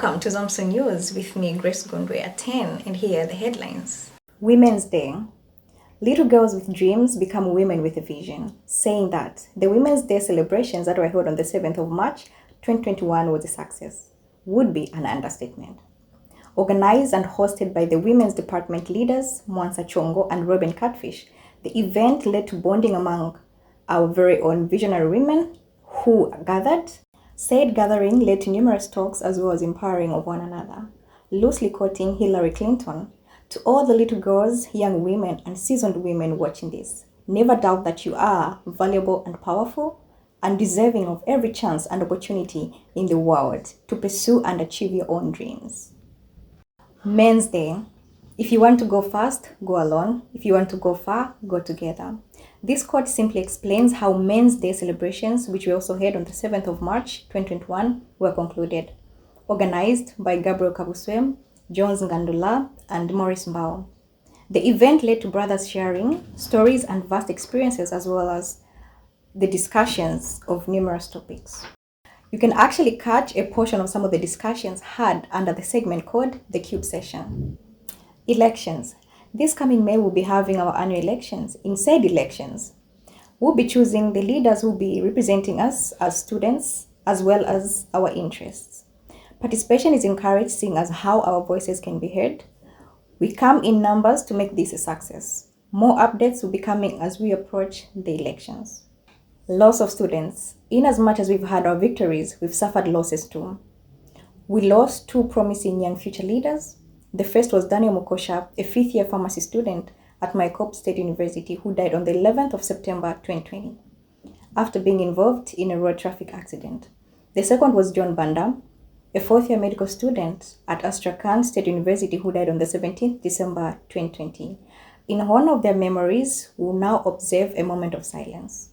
Welcome to ZAMSOW News with me, Grace Gondwe at 10, and here are the headlines. Women's Day. Little girls with dreams become women with a vision, saying that the Women's Day celebrations that were held on the 7th of March 2021 was a success would be an understatement. Organized and hosted by the Women's Department leaders, Mwansa Chongo and Robin Catfish, the event led to bonding among our very own visionary women who gathered. Said gathering led to numerous talks as well as empowering of one another, loosely quoting Hillary Clinton. To all the little girls, young women, and seasoned women watching this, never doubt that you are valuable and powerful and deserving of every chance and opportunity in the world to pursue and achieve your own dreams. Men's Day. If you want to go fast, go alone. If you want to go far, go together. This quote simply explains how Men's Day celebrations, which we also had on the 7th of March 2021, were concluded. Organized by Gabriel Kabuswem, Jones Ngandula, and Maurice Mbao. The event led to brothers sharing stories and vast experiences as well as the discussions of numerous topics. You can actually catch a portion of some of the discussions had under the segment called the Cube Session. Elections. This coming May, we'll be having our annual elections. In said elections, we'll be choosing the leaders who will be representing us as students as well as our interests. Participation is encouraged, seeing as how our voices can be heard. We come in numbers to make this a success. More updates will be coming as we approach the elections. Loss of students. In as much as we've had our victories, we've suffered losses too. We lost two promising young future leaders. The first was Daniel Mukosha, a fifth-year pharmacy student at Mycop State University who died on the 11th of September 2020 after being involved in a road traffic accident. The second was John Banda, a fourth-year medical student at Astrakhan State University who died on the 17th December 2020. In honor of their memories, we will now observe a moment of silence.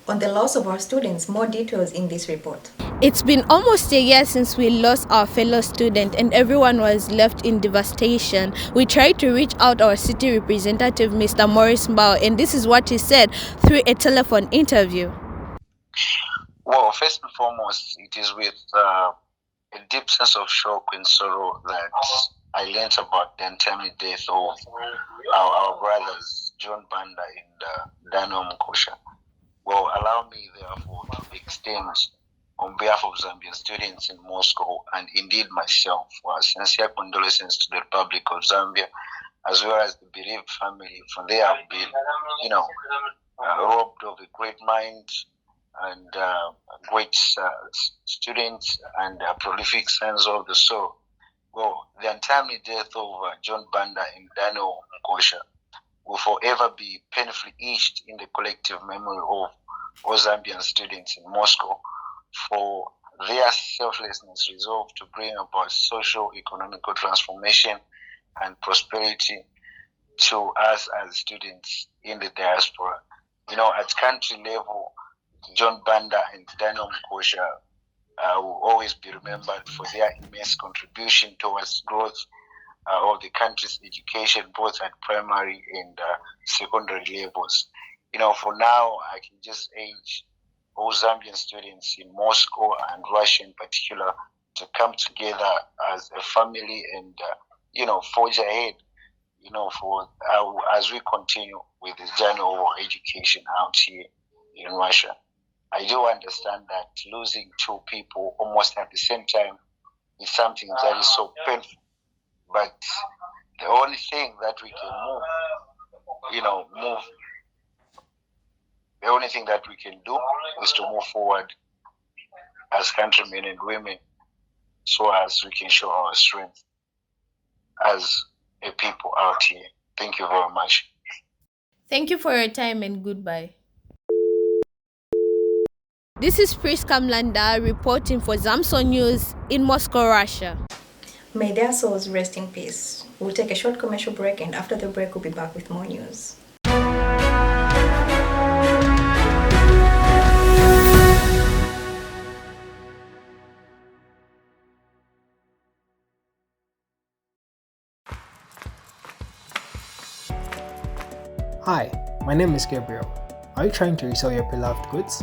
On the loss of our students, more details in this report. It's been almost a year since we lost our fellow student and everyone was left in devastation. We tried to reach out our city representative, Mr. Maurice Mbao, and this is what he said through a telephone interview. Well, first and foremost, it is with a deep sense of shock and sorrow that I learned about the untimely death of our brothers, John Banda and Daniel Mukosha. Well, allow me, therefore, to extend, on behalf of Zambian students in Moscow and indeed myself, sincere condolences to the Republic of Zambia, as well as the bereaved family, for they have been, robbed of a great mind and great students and prolific sons of the soul. Well, the untimely death of John Banda and Daniel Mukosha will forever be painfully etched in the collective memory of all Zambian students in Moscow for their selflessness, resolve to bring about social, economical transformation and prosperity to us as students in the diaspora. At country level, John Banda and Daniel Mukosha will always be remembered for their immense contribution towards growth of the country's education, both at primary and secondary levels. For now, I can just urge all Zambian students in Moscow and Russia in particular to come together as a family and, forge ahead, as we continue with this journey of our education out here in Russia. I do understand that losing two people almost at the same time is something that is so painful. But the only thing that we can the only thing that we can do is to move forward as countrymen and women so as we can show our strength as a people out here. Thank you very much. Thank you for your time and goodbye. This is Priska Mlanda reporting for ZAMSOW News in Moscow, Russia. May their souls rest in peace. We'll take a short commercial break, and after the break, we'll be back with more news. Hi, my name is Gabriel. Are you trying to resell your beloved goods?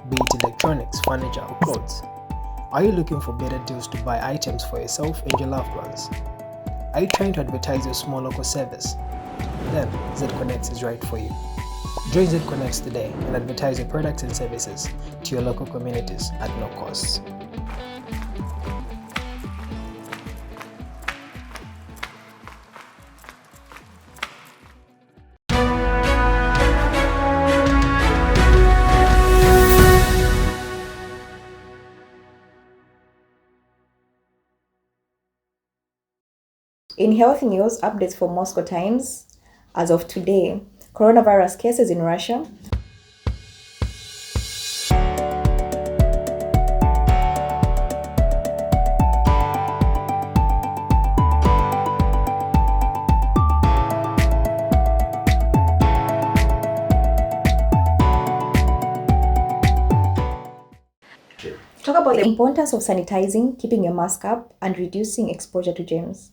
Be it electronics, furniture, or clothes? Are you looking for better deals to buy items for yourself and your loved ones? Are you trying to advertise your small local service? Then Zconnex is right for you. Join Zconnex today and advertise your products and services to your local communities at no cost. In health news, updates for Moscow Times. As of today, coronavirus cases in Russia. Talk about the importance of sanitizing, keeping your mask up, and reducing exposure to germs.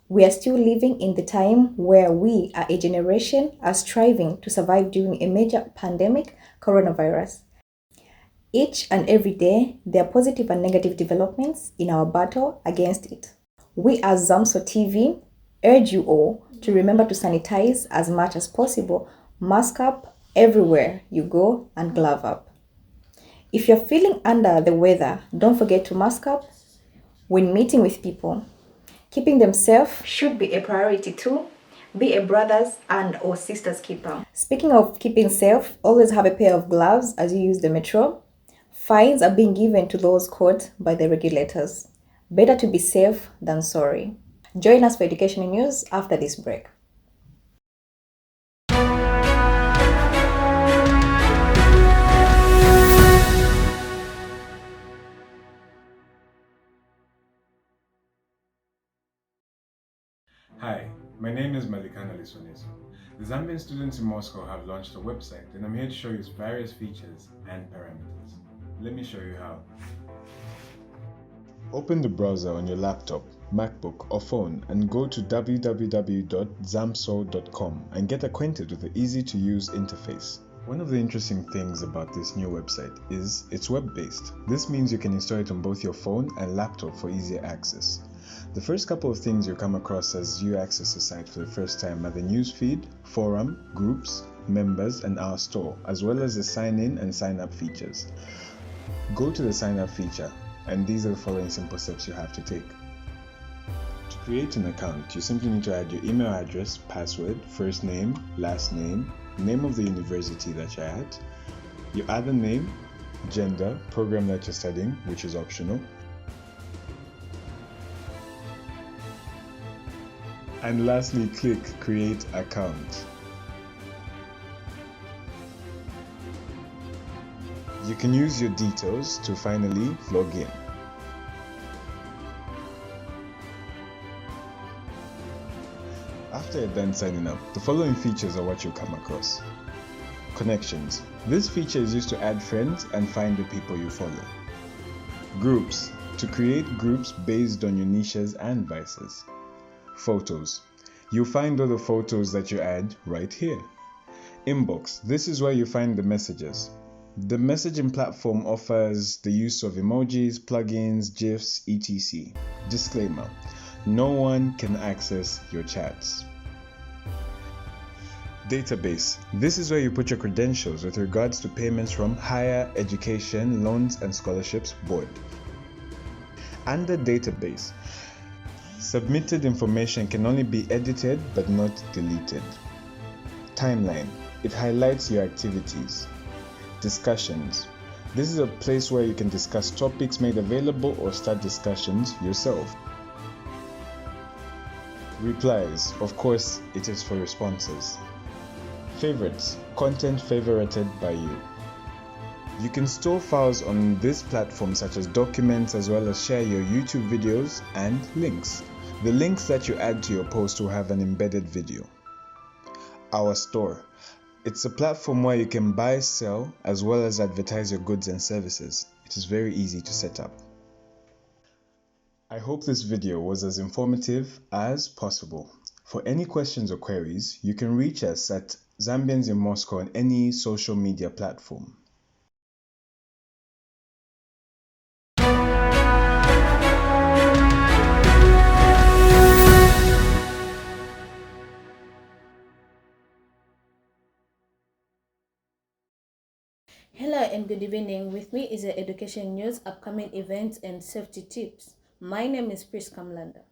We are still living in the time where we, as a generation, are striving to survive during a major pandemic, coronavirus. Each and every day, there are positive and negative developments in our battle against it. We as ZAMSOW TV urge you all to remember to sanitize as much as possible, mask up everywhere you go, and glove up. If you're feeling under the weather, don't forget to mask up when meeting with people. Keeping them safe should be a priority too. Be a brother's and or sister's keeper. Speaking of keeping safe, always have a pair of gloves as you use the metro. Fines are being given to those caught by the regulators. Better to be safe than sorry. Join us for educational news after this break. Hi, my name is Malikana Liswaneso. The Zambian students in Moscow have launched a website and I'm here to show you its various features and parameters. Let me show you how. Open the browser on your laptop, MacBook or phone and go to www.zamsow.com and get acquainted with the easy-to-use interface. One of the interesting things about this new website is it's web-based. This means you can install it on both your phone and laptop for easier access. The first couple of things you'll come across as you access the site for the first time are the newsfeed, forum, groups, members, and our store, as well as the sign-in and sign-up features. Go to the sign-up feature, and these are the following simple steps you have to take. To create an account, you simply need to add your email address, password, first name, last name, name of the university that you're at, your other name, gender, program that you're studying, which is optional, and lastly, click Create Account. You can use your details to finally log in. After you're done signing up, the following features are what you'll come across. Connections. This feature is used to add friends and find the people you follow. Groups. To create groups based on your niches and vices. Photos. You'll find all the photos that you add right here. Inbox. This is where you find the messages. The messaging platform offers the use of emojis, plugins, GIFs, etc. Disclaimer. No one can access your chats. Database. This is where you put your credentials with regards to payments from Higher Education Loans and Scholarships Board. Under database, submitted information can only be edited but not deleted. Timeline. It highlights your activities. Discussions. This is a place where you can discuss topics made available or start discussions yourself. Replies. Of course, it is for responses. Favorites. Content favorited by you. You can store files on this platform such as documents as well as share your YouTube videos and links. The links that you add to your post will have an embedded video. Our store. It's a platform where you can buy, sell, as well as advertise your goods and services. It is very easy to set up. I hope this video was as informative as possible. For any questions or queries, you can reach us at Zambians in Moscow on any social media platform. Hello and good evening. With me is the education news, upcoming events, and safety tips. My name is Priska Mlanda.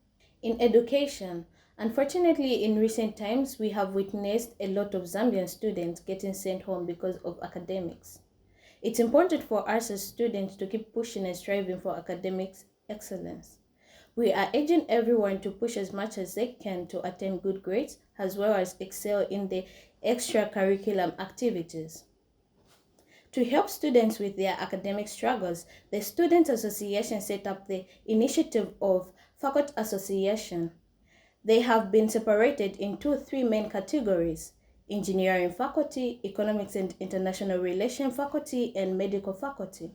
In education, unfortunately, in recent times, we have witnessed a lot of Zambian students getting sent home because of academics. It's important for us as students to keep pushing and striving for academics excellence. We are urging everyone to push as much as they can to attain good grades as well as excel in the extracurricular activities. To help students with their academic struggles, the Student Association set up the initiative of Faculty Association. They have been separated into three main categories: engineering faculty, economics and international relations faculty, and medical faculty.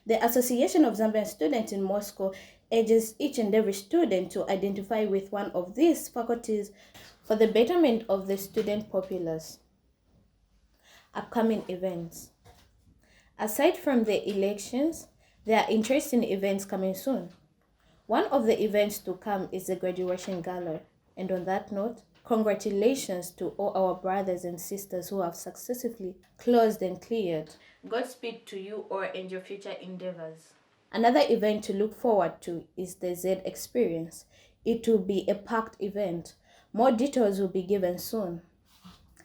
The Association of Zambian Students in Moscow urges each and every student to identify with one of these faculties for the betterment of the student populace. Upcoming events. Aside from the elections, there are interesting events coming soon. One of the events to come is the graduation gala. And on that note, congratulations to all our brothers and sisters who have successfully closed and cleared. Godspeed to you all and your future endeavors. Another event to look forward to is the Z Experience. It will be a packed event. More details will be given soon.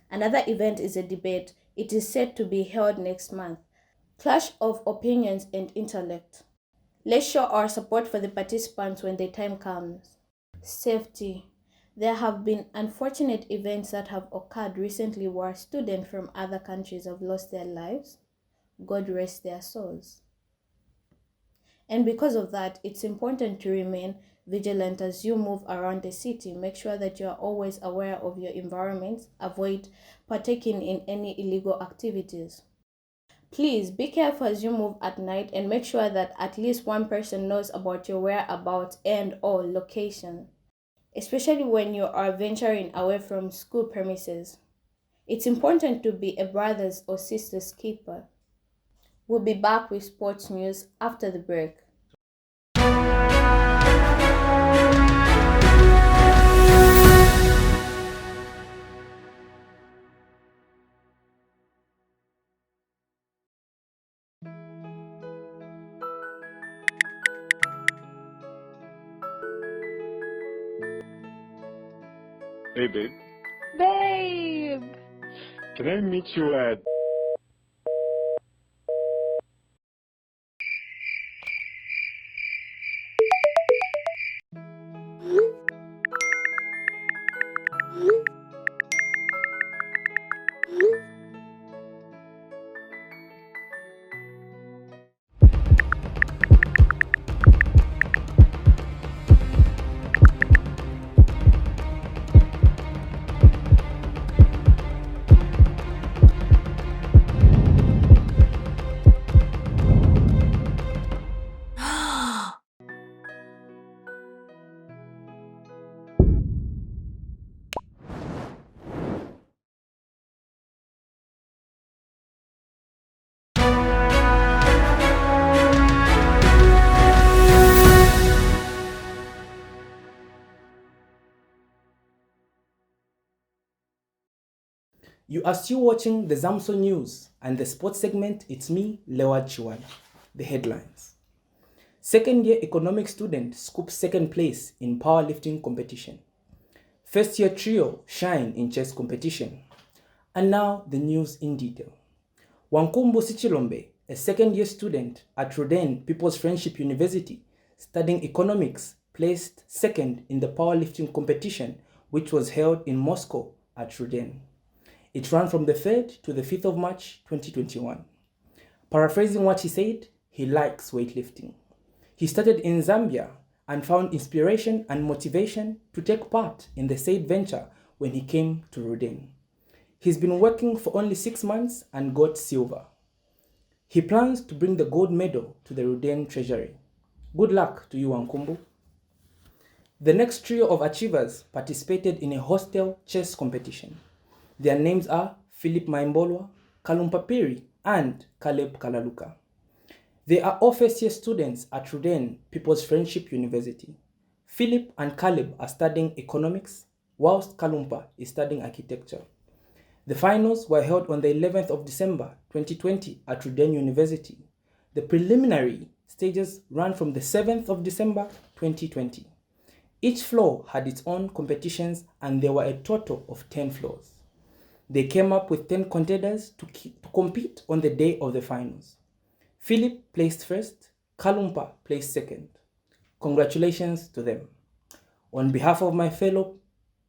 Another event is a debate. It is set to be held next month. Clash of opinions and intellect. Let's show our support for the participants when the time comes. Safety. There have been unfortunate events that have occurred recently where students from other countries have lost their lives. God rest their souls. And because of that, it's important to remain vigilant as you move around the city. Make sure that you are always aware of your environment. Avoid partaking in any illegal activities. Please be careful as you move at night and make sure that at least one person knows about your whereabouts and or location, especially when you are venturing away from school premises. It's important to be a brother's or sister's keeper. We'll be back with sports news after the break. Hey, babe. Babe! Can I meet you at... You are still watching the ZAMSOW news and the sports segment. It's me, Lewa Chiwada. The headlines. Second year economic student scoops second place in powerlifting competition. First year trio shine in chess competition. And now the news in detail. Wankumbu Sichilombe, a second year student at Roden People's Friendship University studying economics, placed second in the powerlifting competition which was held in Moscow at Roden. It ran from the 3rd to the 5th of March 2021. Paraphrasing what he said, he likes weightlifting. He started in Zambia and found inspiration and motivation to take part in the said venture when he came to Roden. He's been working for only 6 months and got silver. He plans to bring the gold medal to the Roden treasury. Good luck to you, Wankumbu. The next trio of achievers participated in a hostel chess competition. Their names are Philip Maimbolwa, Kalumpa Piri, and Caleb Kalaluka. They are all first-year students at Ruden People's Friendship University. Philip and Caleb are studying economics, whilst Kalumpa is studying architecture. The finals were held on the 11th of December 2020 at Ruden University. The preliminary stages ran from the 7th of December 2020. Each floor had its own competitions and there were a total of 10 floors. They came up with 10 contenders to compete on the day of the finals. Philip placed first, Kalumpa placed second. Congratulations to them. On behalf of my fellow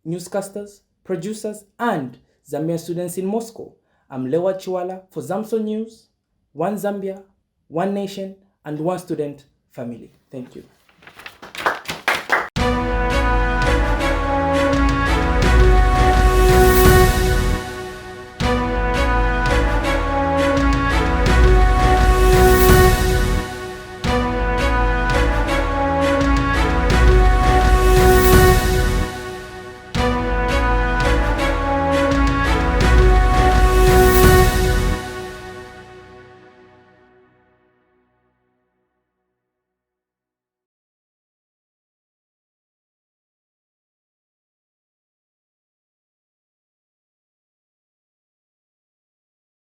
newscasters, producers, and Zambian students in Moscow, I'm Lewa Chiwala for ZAMSOW News, One Zambia, One Nation, and One Student Family. Thank you.